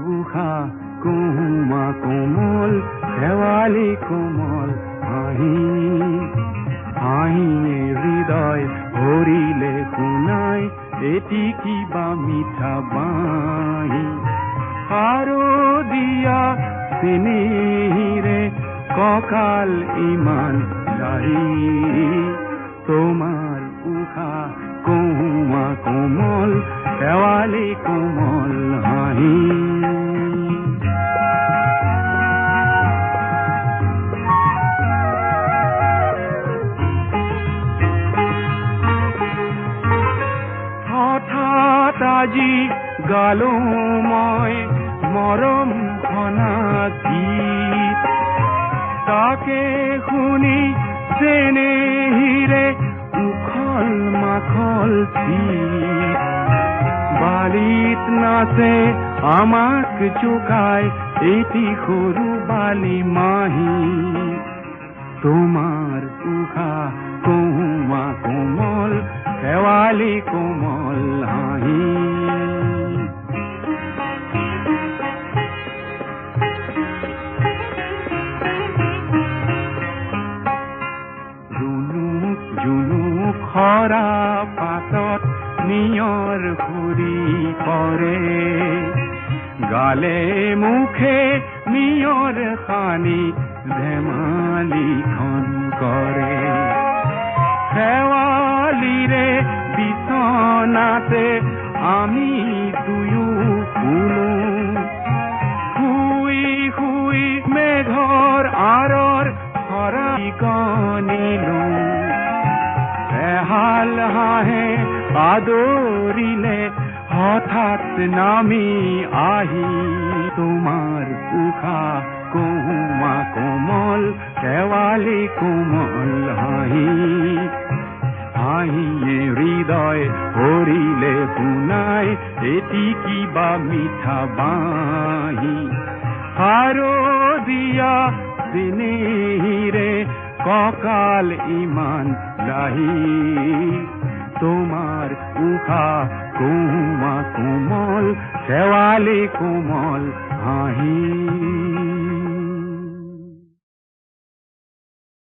উষা কুমা কোমল শেৱালি কোমল হাঁহি হাঁহিয়ে হৃদয় ভৰিলে শুনাই এটি কিবা মিঠা বাঁহী শাৰদীয়া চেনেহিৰে কঁকাল ইমান লাহি তোমাৰ উষা কুমা কোমল শেৱালি কোমল হাঁহি আজি গালো মই মৰম ঘনা গীত তাকে শুনি চেনেহিৰে উখল মাখল চিত বালিত নাচে আমাক জোকাই এটি সৰু বালি মাহী তোমাৰ উষা কুমা কোমল শেৱালি কোমল হাঁহি জুনুক খৰা পাতত নিয়ৰ ঘূৰি পৰে গালে মুখে নিয়ৰ সানি ধেমালিখন কৰে শেৱালিৰে বিচনাতে আমি দুয়ো শুনো শুই শুই মেঘৰ আঁৰৰ খৰালি গনিলো এহাল হাঁহে আদৰিলে হঠাৎ নামি আহি তোমাৰ উষা কুমা কোমল শেৱালি কোমল হাঁহি হাঁহিয়ে হৃদয় ভৰিলে শুনাই এটি কিবা মিঠা বাঁহী শাৰদীয়া চেনেহিৰে কঁকাল ইমান লাহি তোমাৰ উষা কুমা কোমল শেৱালি কোমল হাঁহি